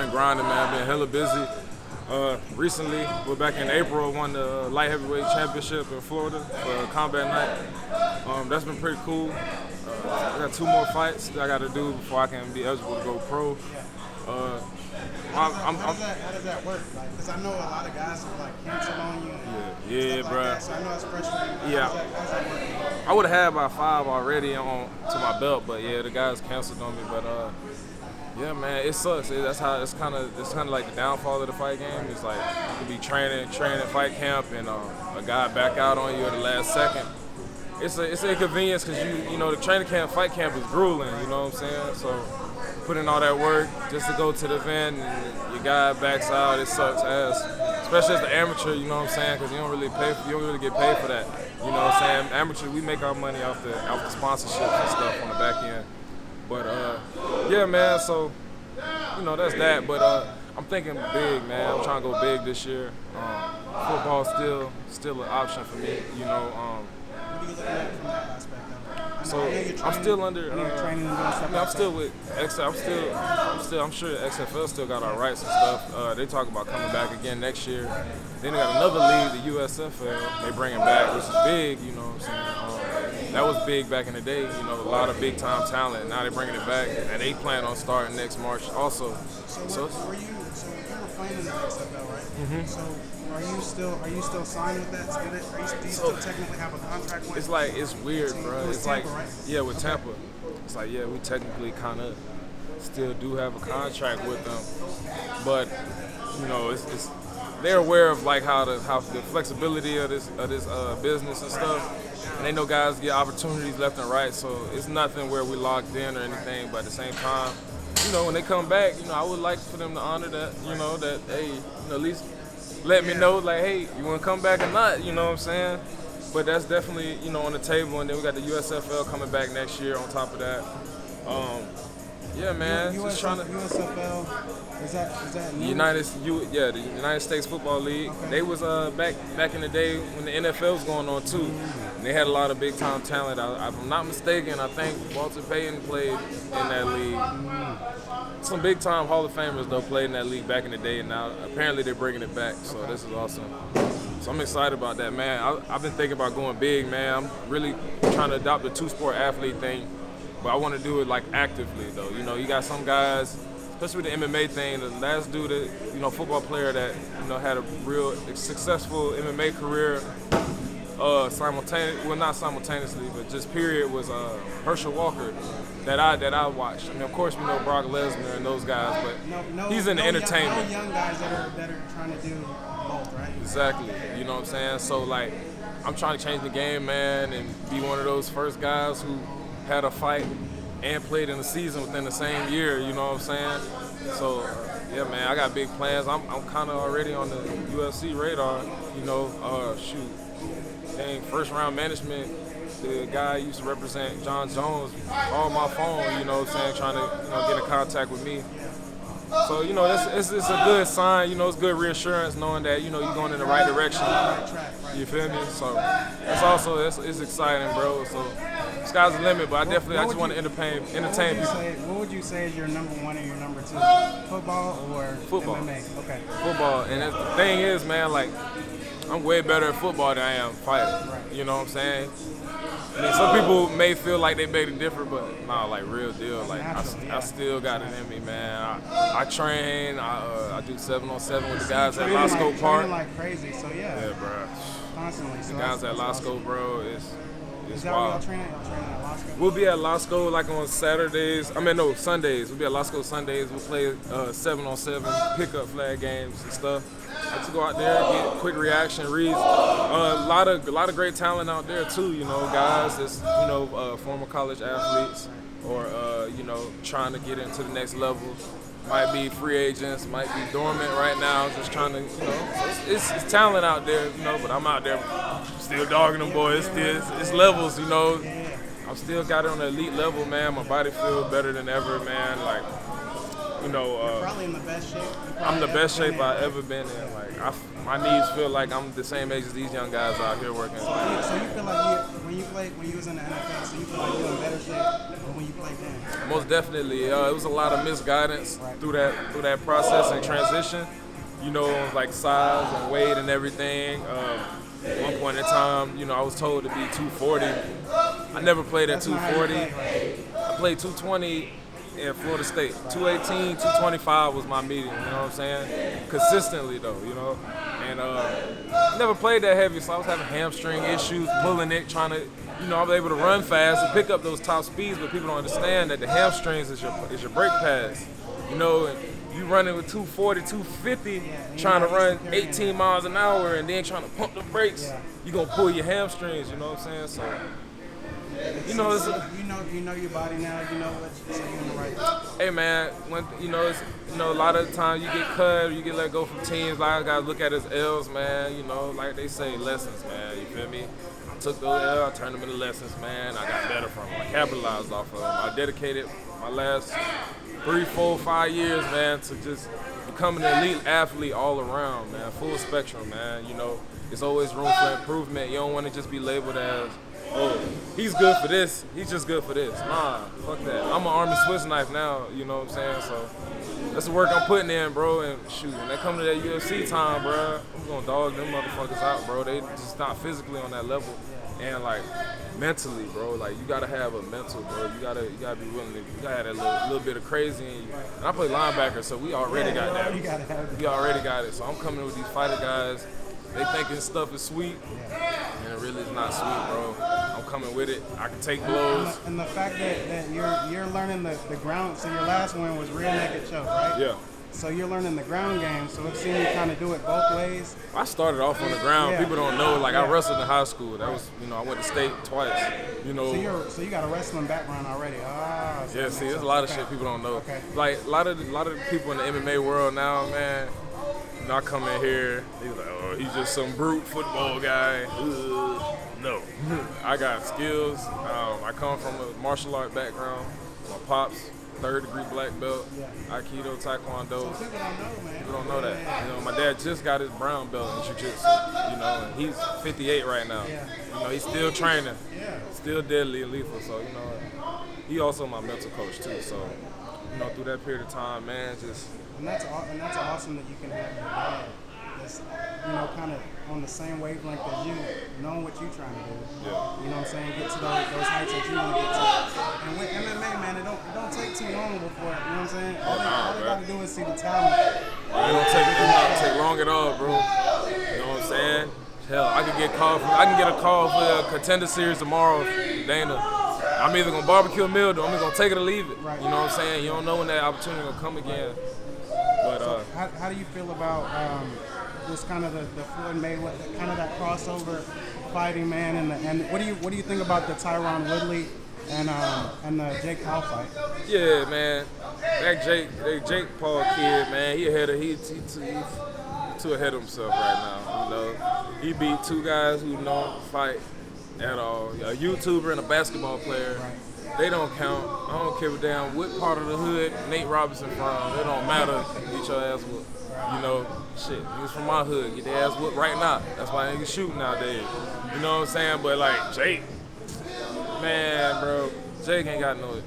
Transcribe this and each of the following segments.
been grinding, man. Been hella busy. Recently, we're back in April, won the light heavyweight championship in Florida for combat night. That's been pretty cool. I got 2 more fights that I got to do before I can be eligible to go pro. How does that work? Because I know a lot of guys have canceled on you. Yeah, bro. Like so I know it's frustrating. Yeah. How's that work? I would have had about 5 already on to my belt, but yeah, the guys canceled on me. But yeah, man, it sucks. That's how it's kind of like the downfall of the fight game. It's like you could be training fight camp, and a guy back out on you at the last second. It's an inconvenience because you know the training camp, fight camp is grueling. You know what I'm saying? So put in all that work just to go to the event, and your guy backs out. It sucks ass, especially as the amateur. You know what I'm saying? Because you don't really get paid for that. You know what I'm saying? Amateur, we make our money off the sponsorships and stuff on the back end. But yeah, man. So you know that's that. But I'm thinking big, man. I'm trying to go big this year. Football still an option for me. You know. What do you look at from that aspect of it? So I'm still under. I'm still with XFL. I'm sure XFL still got our rights and stuff. They talk about coming back again next year. Then they got another league, the USFL. They bring it back, which is big. You know what I'm saying? That was big back in the day. You know, a lot of big time talent. Now they're bringing it back, and they plan on starting next March also. So you were playing in the XFL, right? Mm-hmm. So are you still signed with that? Do you still technically have a contract with? It's like it's weird, bro. It's Tampa, like right? yeah, with Tampa. It's like yeah, we technically kind of still do have a contract with them, but you know, it's they're aware of like how the flexibility of this business and stuff, and they know guys get opportunities left and right. So it's nothing where we locked in or anything. But at the same time, you know, when they come back, you know, I would like for them to honor that. You know, that hey, you know, at least let me know like, hey, you want to come back or not? You know what I'm saying? But that's definitely, you know, on the table. And then we got the USFL coming back next year on top of that. Yeah, man. Just trying to. USFL is that new? The United States Football League. Okay. They was back in the day when the NFL was going on too. And they had a lot of big time talent. If I'm not mistaken, I think Walter Payton played in that league. Some big time Hall of Famers though played in that league back in the day, and now apparently they're bringing it back. So this is awesome. So I'm excited about that, man. I've been thinking about going big, man. I'm really trying to adopt the 2-sport athlete thing. But I want to do it like actively though. You know, you got some guys, especially with the MMA thing. The last dude, football player that had a real successful MMA career, not simultaneously, but just period, was Herschel Walker that I watched. I mean, of course we know Brock Lesnar and those guys, but he's in the entertainment. No young guys that are trying to do both, right? Exactly. You know what I'm saying? So like, I'm trying to change the game, man, and be one of those first guys who had a fight and played in the season within the same year, you know what I'm saying? So, yeah, man, I got big plans. I'm kind of already on the UFC radar, you know. First round management, the guy used to represent John Jones called my phone, you know what I'm saying, trying to get in contact with me. So, you know, it's a good sign, you know, it's good reassurance knowing that, you know, you're going in the right direction. You feel me? So it's exciting, bro. So sky's the limit, but I just want to entertain people. What would you say is your number 1 and your number 2? Football or football? MMA? Okay. Football. And the thing is, man, like, I'm way better at football than I am fighting. Right. You know what I'm saying? I mean, some people may feel like they beg to differ, but nah, like real deal. Like I still got it in me, man. I train. I do 7-on-7 with the guys at Lasco Park. Training like crazy, so yeah. Yeah, bro. Constantly. The guys at Lasco, bro, it's Is that where y'all training? Y'all training at Lasco? We'll be at Lasco like on Saturdays. Sundays. We'll be at Lasco Sundays. We'll play 7-on-7 pickup flag games and stuff. Like to go out there, get quick reaction reads. A lot of great talent out there too. You know, guys that's former college athletes or trying to get into the next level. Might be free agents, might be dormant right now, just trying to, it's talent out there, but I'm out there still dogging them boys. It's levels, I'm still got it on the elite level, man. My body feels better than ever, man. Like, You're probably in the best shape. I'm the best shape I've ever been in. Like, my knees feel like I'm the same age as these young guys out here working. So you feel like when you was in the NFL, so you feel like you're in better shape than when you played then? Most definitely. It was a lot of misguidance through that process and transition. You know, like size and weight and everything. At one point in time, you know, I was told to be 240. I never played at 240. I played 220 in Florida State. 218, 225 was my median, you know what I'm saying? Consistently though, you know. And never played that heavy, so I was having hamstring issues, pulling it, trying to, you know, I was able to run fast and pick up those top speeds, but people don't understand that the hamstrings is your brake pads, you know. And you running with 240, 250, trying to run 18 miles an hour and then trying to pump the brakes, you're going to pull your hamstrings, you know what I'm saying? So, you know, you know your body now. You know what you're doing the right thing. Hey man, when a lot of the times you get cut, you get let go from teams. A lot of guys look at it as L's, man. You know, like they say, lessons, man. You feel me? I took those L's, I turned them into lessons, man. I got better from them. I capitalized off of them. I dedicated my last 3, 4, 5 years, man, to just becoming an elite athlete all around, man. Full spectrum, man. You know, there's always room for improvement. You don't want to just be labeled as, oh, he's good for this, he's just good for this. Nah, fuck that. I'm an Army Swiss knife now, you know what I'm saying? So that's the work I'm putting in, bro. And shoot, when they come to that UFC time, bro, I'm gonna dog them motherfuckers out, bro. They just not physically on that level. And like mentally, bro, like you gotta have a mental, bro. You gotta be willing to, you gotta have that little bit of crazy in you. And I play linebacker, so we already got that. We already got it. So I'm coming with these fighter guys. They thinking stuff is sweet, and it really is not sweet, bro. I'm coming with it. I can take blows. And the fact that you're learning the ground. So your last one was rear naked choke, right? Yeah. So you're learning the ground game. So I've seen you kind of do it both ways. I started off on the ground. People don't know. Like I wrestled in high school. That was, you know, I went to state twice. You know. So you got a wrestling background already. So yeah. See, there's a lot of shit people don't know. Okay. Like a lot of the people in the MMA world now, man. You know, I come in here, he's like, oh, he's just some brute football guy. No, I got skills. I come from a martial art background. My pops, 3rd degree black belt, Aikido, Taekwondo. So people don't know, man. People don't know that. You know, my dad just got his brown belt in jiu-jitsu. You know, and he's 58 right now. You know, he's still training, still deadly and lethal. So you know, he also my mental coach too. So you know, through that period of time, man, just. And that's awesome that you can have your dad that's, you know, kind of on the same wavelength as you, knowing what you're trying to do. Yeah. You know what I'm saying? Get to those heights that you want to get to. And with MMA, man, it don't take too long before, you know what I'm saying? All you got to do is see the talent. It don't take long at all, bro. You know what I'm saying? Hell, I can get a call for a contender series tomorrow, Dana. I'm either gonna barbecue a meal, or I'm gonna take it or leave it. Right. You know what I'm saying? You don't know when that opportunity gonna come again. But so how do you feel about this kind of the Floyd Mayweather, kind of that crossover fighting, man? And what do you think about the Tyron Woodley and the Jake Paul fight? Yeah, man. That Jake Paul kid, man, he too ahead of himself right now. You know, he beat 2 guys who don't fight at all. A YouTuber and a basketball player. Right. They don't count. I don't care a damn what part of the hood Nate Robinson from. It don't matter. Get your ass whooped. You know, shit. Niggas from my hood get their ass whooped right now. That's why niggas shooting nowadays. You know what I'm saying? But like Jake, man, bro, Jake ain't got no.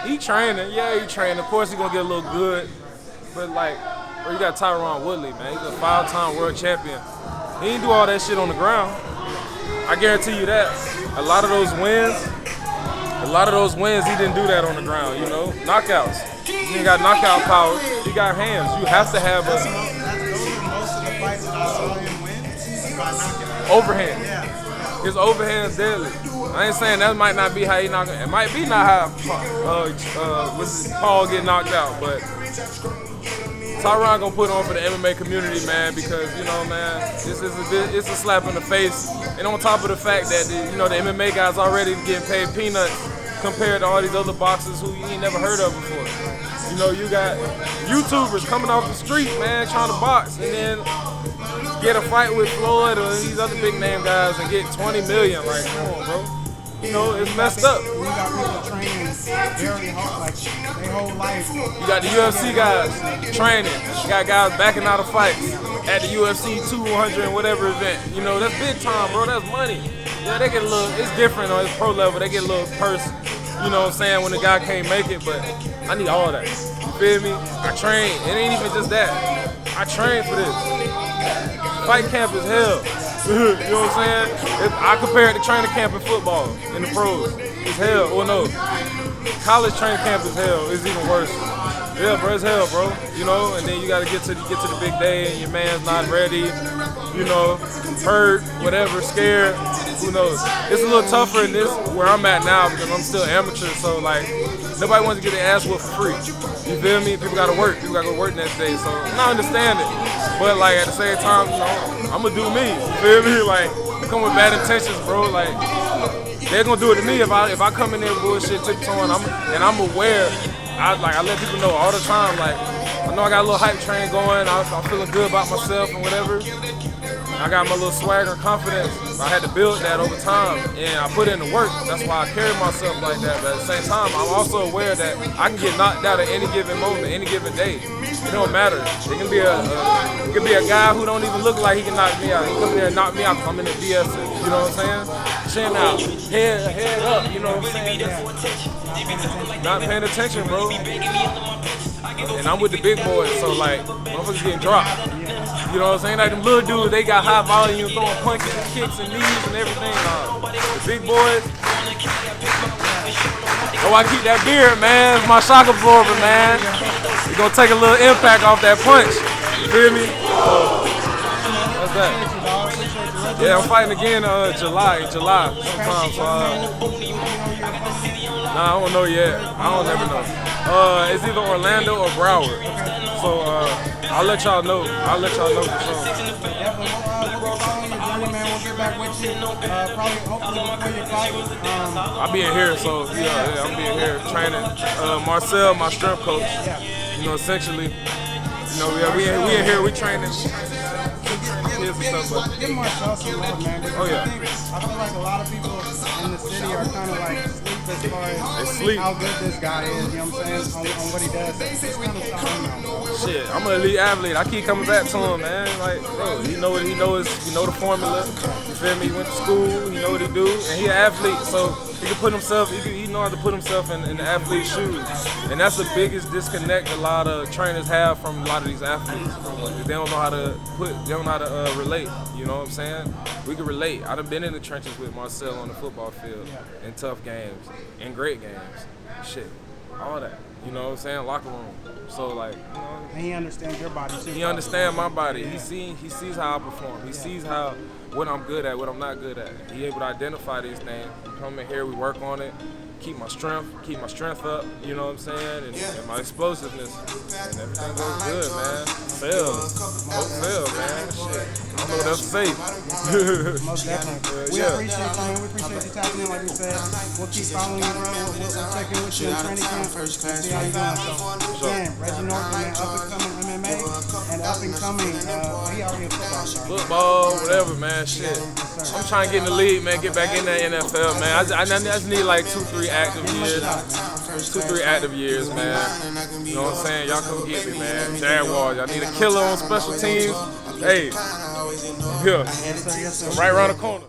He training. Yeah, he training. Of course he gonna get a little good. But like, bro, you got Tyron Woodley, man. He's a 5-time world champion. He ain't do all that shit on the ground. I guarantee you that. A lot of those wins, he didn't do that on the ground, you know? Knockouts. He ain't got knockout power. He got hands. You have to have Those are most of the fights that I saw him win by knockout. overhand. Yeah. His overhand's deadly. I ain't saying that might not be how he knock it. It might be not how Paul get knocked out, but Tyron gonna put on for the MMA community, man, because you know, man, it's a slap in the face. And on top of the fact that the MMA guys already getting paid peanuts compared to all these other boxers who you ain't never heard of before. You know, you got YouTubers coming off the street, man, trying to box, and then get a fight with Floyd or these other big name guys and get 20 million. Like, come on, bro. You know, it's messed up. You got people training very hard, like their whole life. You got the UFC guys training. You got guys backing out of fights at the UFC 200 and whatever event. You know, that's big time, bro. That's money. Yeah, they get a little, it's different on his pro level. They get a little purse, you know what I'm saying, when the guy can't make it, but I need all that. You feel me? I train. It ain't even just that. I train for this. Fight camp is hell. You know what I'm saying? I compare it to training camp in football, in the pros. It's hell. Oh no. College training camp is hell. It's even worse. Yeah, bro, it's hell, bro. You know, and then you gotta get to the big day, and your man's not ready. You know, hurt, whatever, scared. Who knows? It's a little tougher in this where I'm at now because I'm still amateur. So like, nobody wants to get their ass whooped for free. You feel me? People gotta work. People gotta go work next day. So I understand it, but like at the same time, you know, I'm gonna do me. You feel me? Like, I come with bad intentions, bro. Like, they're gonna do it to me if I come in there bullshit, tiptoeing. I'm aware. I let people know all the time. Like, I know I got a little hype train going. I'm feeling good about myself and whatever. I got my little swagger and confidence. I had to build that over time, and I put in the work. That's why I carry myself like that. But at the same time, I'm also aware that I can get knocked out at any given moment, any given day. It don't matter. It can be a guy who don't even look like he can knock me out. He come there and knock me out. I'm in the BS. You know what I'm saying? Chin out, head up. You know what I'm saying? Not paying attention, bro. And I'm with the big boys, so like, motherfuckers getting dropped. You know what I'm saying? Like them little dudes, they got high volume, throwing punches and kicks and knees and everything. The big boys. Oh, I keep that beard, man. It's my shock absorber, man. It's gonna take a little impact off that punch. You feel me? That's that. Yeah, I'm fighting again July sometime. So, nah, I don't know yet. I don't never know. It's either Orlando or Broward. So I'll let y'all know. For sure. Yeah, but we'll follow your journey, man. We'll get back with you. Probably, hopefully, before you fight. I'll be in here, so yeah, I'm being here training. Marcel, my strength coach. You know, essentially. You know, we in here, we training. Give Marcel some love, man. Oh yeah. I feel like a lot of people in the city are kind of like asleep as far as how good this guy is. You know what I'm saying? On what he does. It's kind of shocking, bro. Shit, I'm an elite athlete. I keep coming back to him, man. Like, bro, he know the formula. You feel me? He went to school. He know what he do, and he an athlete, so he can put himself. He know how to put himself in the athlete's shoes, and that's the biggest disconnect a lot of trainers have from a lot of these athletes. They don't know how to relate. You know what I'm saying? We can relate. I've been in the trenches with Marcel on the football field, in tough games, in great games, shit, all that. You know what I'm saying? Locker room. So like, you know. And he understands your body too. He understands my body. Yeah. He sees how I perform. He sees what I'm good at, what I'm not good at. He able to identify these things. We come in here, we work on it. Keep my strength up, you know what I'm saying, and my explosiveness, and everything goes good, man. Sell, man. Shit, I don't know what else to say. Most definitely. We appreciate you, man. We appreciate you tapping in, like we said. We'll keep following you, bro. We'll check in with you in training camp and see how you're doing. So, again, Reggie Northrup, man, up and coming MMA and up and coming. He already a football star. Football, whatever, man. Shit. I'm trying to get in the league, man. Get back in the NFL, man. I just need like 2-3 active years, man. You know what I'm saying? Y'all come get me, man. Jaguars, y'all need a killer on special teams. Hey, here, right around the corner.